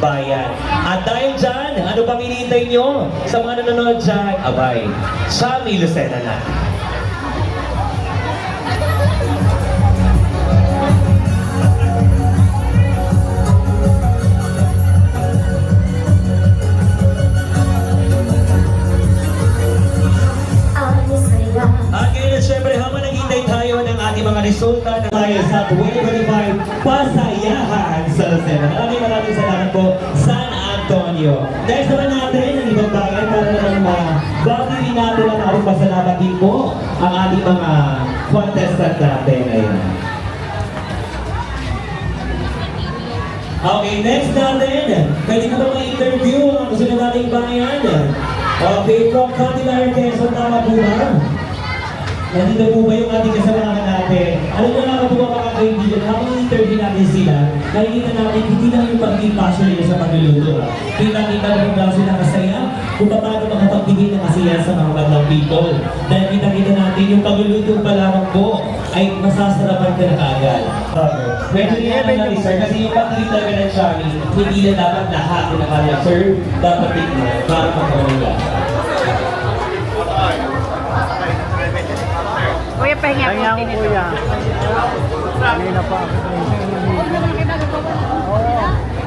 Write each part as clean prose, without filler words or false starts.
bayan. At dahil dyan, ano pang hinihintay nyo sa mga nanonood dyan? Abay, Shami Lucena na. At ngayon, syempre, habang naghihintay tayo ng ating mga resulta na tayo sa 2025 Pasayahan sa Lucena. Maraming salamat po, San Antonio. Dahil naman natin ang ibang bagay para naman mabagi rin natin ang ating pasalamat din po ang ating mga contestant natin. Ayan. Okay, next natin. Pwede ko ba ma-interview ang kasunod nating bayan? Okay, from Candelaria, Quezon, tama po ba? Nandito po ba yung ating kasamahan natin? Alam mo naman po mga kaibigan, habang interview natin sila, nakikita natin hindi lang yung pagiging passion nila sa pagluluto. Kita-kita na kung sila kasaya, kung paano makapagbigay ng kasiyahan sa mga bandang people. Dahil kita-kita natin yung pagluluto pa lamang po ay masasarapan ka na kaagad. Medyo niya naman sir, kasi yung pag-ibig talaga ng Shami, hindi na dapat lahat na kanya sir, dapat tignan para magkawala. Kuya, pahinga po. Pahinga ko, kuya. Kanina pa ako. Oo.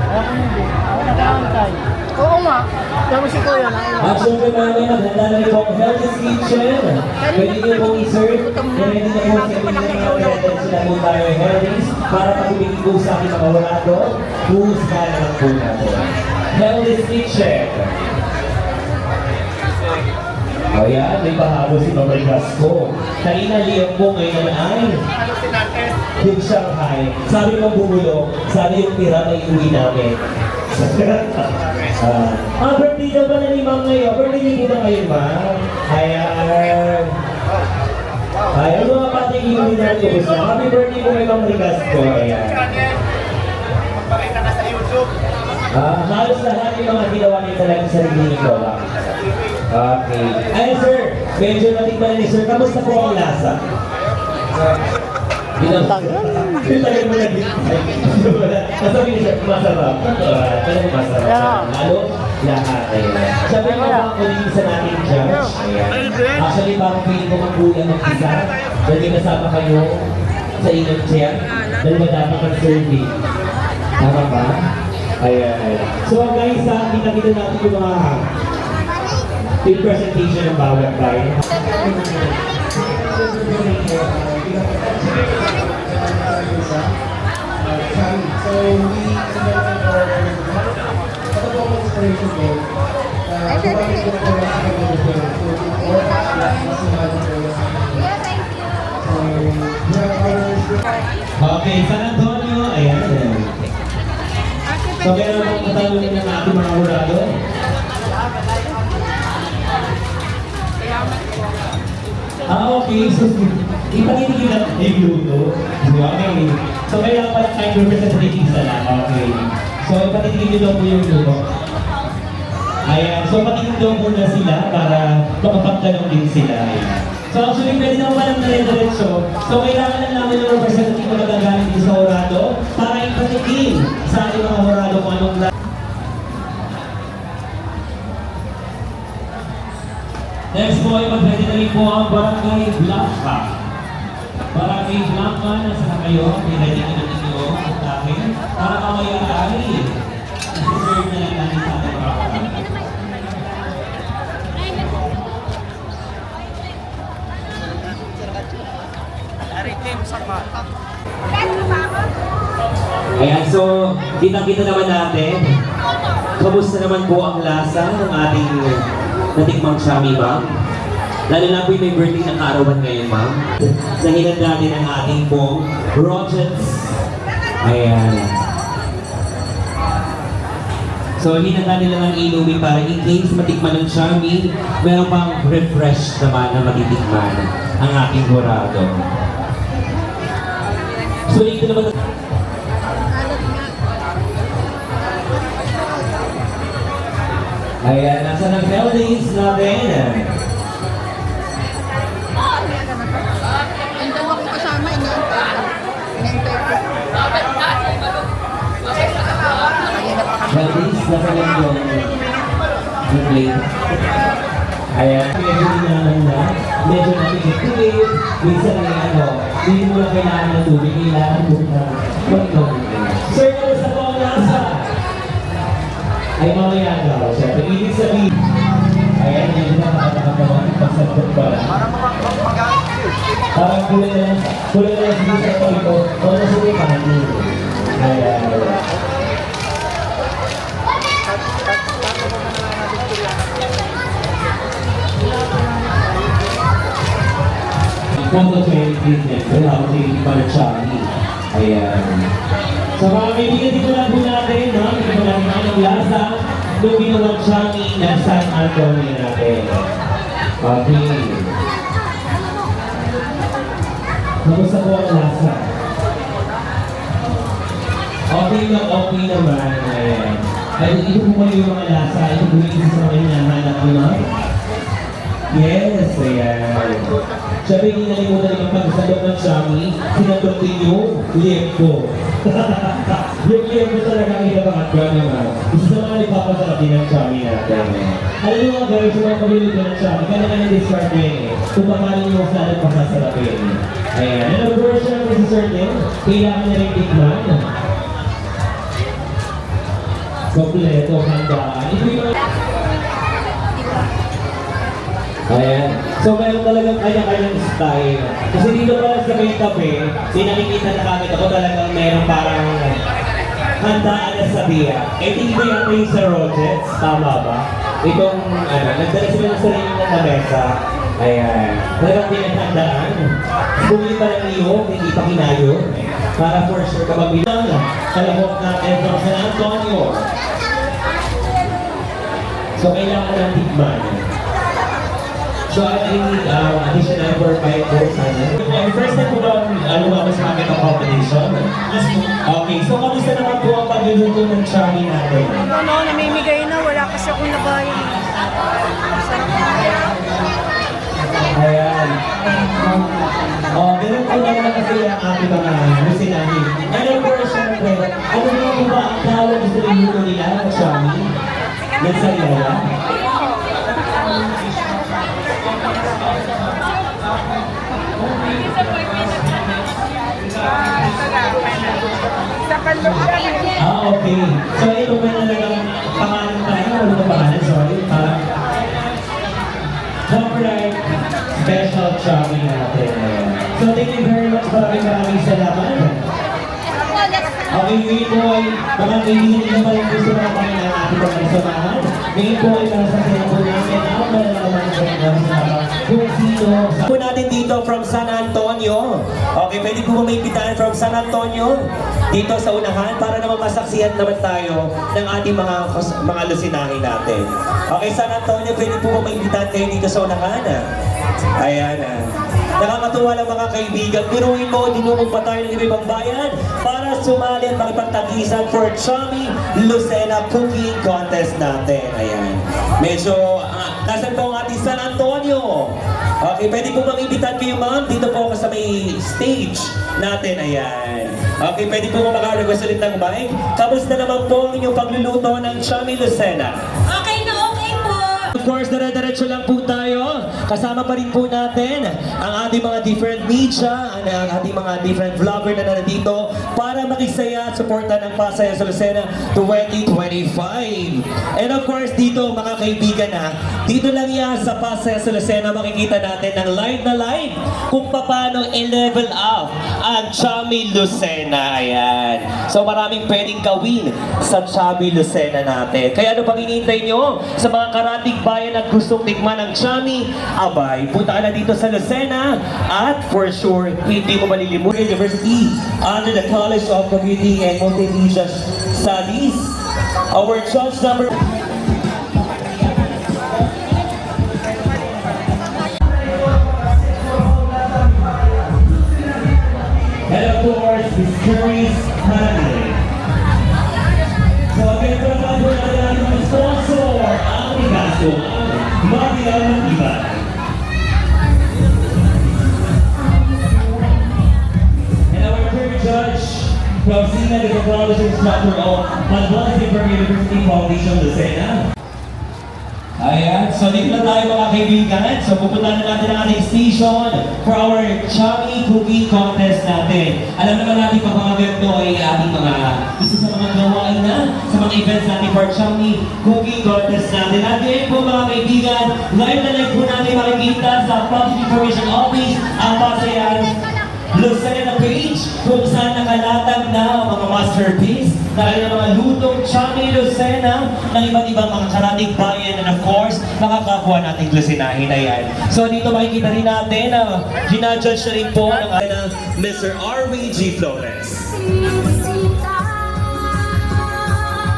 Ako hindi. Ako nag-aantay. Oo nga. Tapos si kuya na. At syempre namin, handa na rin po ang Healthy's Kitchen. Pwede nyo pong i-serve. Pwede nyo po sa mga residents sila po tayo Healthy's para pag-ibigin po sa aking mga warado. Husga na lang po natin. Healthy's Kitchen. O yan, may pahalo si Mamay Gasco. Kanina liyong po ngayon ay yung Shanghai. Sabi mo bumulong, sabi yung pira na iuwi namin. Birthday daw pala ni Ma'am ngayon. Birthday niyo po ba ngayon, Ma'am? Ayan. Ayan, mga pating iuwi natin ko siya. Happy birthday po kay Mamay Gasco. Ayan. Magpakita ka sa YouTube. Halos lahat yung mga ginawa niyo talaga sa sarili ko lang. Okay. Ay sir, medyo natikman ni sir. Kamusta po ang lasa? Tagal mo na dito. Nasabi ni sir, masarap. Talagang masarap. Lalo, lahat. Sabi mo mga kulisan natin dyan. Actually, parang pili ko magbulang ng isa. Dahil may kasama kayo sa inyong chair. Dahil madami kang serving. Tama ba? Ayan. So guys, kita-kita natin yung mga yung presentation ng bawat bayan. So we conducted our Photo Inspiration Day. Okay, San Antonio, ayan. So meron mong katanungan ng ating mga hurado. Okay. So, ipakitigil natin yung luto. Okay. So, kailangan pala kayo representative isa lang. Okay. So, ipakitigil nyo daw po yung luto. Ayan. So, patigil daw muna sila para makapagtanong din sila. So, actually, pwede naman palang nare-diretso. So, kailangan lang namin yung representative na magagamit din sa horado para ipatigil sa ating mga horado kung anong next po ay mag-ready na rin po ang Barangay Blanca. Barangay Blanca, nasa na kayo? I-ready na ninyo ang akin. Para mamaya ay isi-serve na lang natin sa ating barangay. Ayan, so kita-kita naman natin. Kamusta naman po ang lasa ng ating natikmang Shami, ma'am? Lalo na po yung may birthday ng kaarawan ngayon, ma'am. Nahinanda din ang ating pong Rogers. Ayan. So, hinanda nila ng inumin para in case matikman ng Shami, meron pang refresh naman na matitikman ang ating horado. So, ito naman ayan, nasa ng Healthy's natin. Ang dalawa ko kasama, inaantay ko. Ayan na pa Galvis, nasa lang yung plate. Ayan, medyo dinaman na. Medyo nakikitulit. Minsan may hindi mo na kailangan ng tubig. Kailangan mo na mag-tubig. Sir, kamusta po ang lasa? Ay, mamaya daw. Siyempre, ibig sabihin. Ayan, medyo nakakatakatawan. Pagsagot pa lang. Parang kulang na lang sige sa toliko. O na sige pa natin. Ayan. Photo 23 wala ko si Parachani. Ayan. Sa mga kaibigan, dito lang po natin, no? Dito lang natin ang lasa nung ginawang Chami na San Antonio natin. Okay. Kamusta po ang lasa? Okay na, okay naman. Ayan. Ay, ito po pala yung mga lasa. Ito po yung isa sa mga hinahanap mo, no? Yes, ayan. Sabi, hindi nalimutan yung pagsalok ng Chami, sinabot din yung liempo. Yung liempo talaga ang inabangat ko naman. Isa sa mga nagpapasarap din ng Chami natin. Alam mo mga guys, yung mga pamilito ng Chami, kaya na discard yun eh. Kung paano yung salad pasasarapin. Ayan. And of course, syempre si Sir Tim, kailangan na rin tikman. Kompleto, handaan. Ito yung ayan. So, meron talagang kanya-kanyang style. Kasi dito pala sa may tabi, nakikita na kami ako talagang meron parang handaan na sabihan. Eh, hindi ba yata yung sa Rogers? Tama ba? Itong, nagdala sila ng sarili ng lamesa. Ayan. Talagang pinaghandaan. Bumili pa ng iyo, hindi pa kinayo. Para for sure kapag bilang kalabot natin from San Antonio. So, kailangan ng tikman. So, I need additional for 5 votes. First time po ba lumabas sa akin ang competition? Okay, so kamusta naman po ang pagluluto ng Chami natin? Ano, namimigay na. Wala kasi akong nagayon. Sarap na. Ayan. Ganun po naman kasi ang ating mga lusinahin. Ano po, syempre, ano po ba ang tawag sa niluto nila ng Chami? Nagsayaya? Okay. So, ito ba talagang pangalan tayo? Ano ba pangalan? Sorry. Copyright Special Chami natin. So, thank you very much. Maraming salamat. Okay, ngayon po ay mga kaibigan nila pa yung gusto na tayo ng ating mga samahan. Ngayon po ay para sa sinapo namin ang malalaman kung sino. Po natin dito from San Antonio. Okay, pwede po may imbitahan from San Antonio dito sa unahan para naman masaksihan naman tayo ng ating mga lusinahin natin. Okay, San Antonio, pwede po may imbitahan kayo dito sa unahan. Ayan. Nakakatuwa lang mga kaibigan. Biruin mo, dinumog pa tayo ng ibang bayan para sumali at makipagtagisan for Chami Lucena Cooking Contest natin. Ayan. Medyo, nasan po ang ating San Antonio? Okay, pwede po mamimbitan kayo ma'am. Dito po ako sa may stage natin. Ayan. Okay, pwede po maka-request ulit ng mic. Kamusta naman po ang inyong pagluluto ng Chami Lucena? Okay na okay po. Of course, dire-diretso lang po tayo. Kasama pa rin po natin ang ating mga different media, ang ating mga different vlogger na nandito para makisaya at suporta ng Pasaya sa Lucena 2025. And of course, dito mga kaibigan dito lang yan sa Pasaya sa Lucena makikita natin ng live na live kung paano i-level up ang Chami Lucena. Ayan. So maraming pwedeng gawin sa Chami Lucena natin. Kaya ano pang hinihintay nyo sa mga karating bayan at gustong tikman ng Chami? Abay, punta ka na dito sa Lucena at for sure, hindi mo malilimutan University under the College of Computing and Multimedia Studies. Our judge number... And of course, Miss Curry's Honey. So again, para po natin ang sponsor, ang Picasso, Maria Iba. And our third judge from Sina de Technology Instructor of Advanced Information University Foundation Lucena. Ayan, so dito na tayo mga kaibigan. So pupunta na natin ang ating station for our Chummy Cookie Contest natin. Alam naman natin pag mga ganito ay ating mga isa sa mga gawain na sa mga events natin for Chummy Cookie Contest natin. At ngayon po mga kaibigan, live na live po natin makikita sa Public Information Office ang Pasayan Lucena page kung saan nakalatag na ang mga masterpiece na ng mga lutong Chummy Lucena ng iba't ibang mga karating bayan and of course, makakakuha nating Lucinahin. Ayan. So dito makikita rin natin na ginajudge na rin po ng Mr. R.V.G. Flores.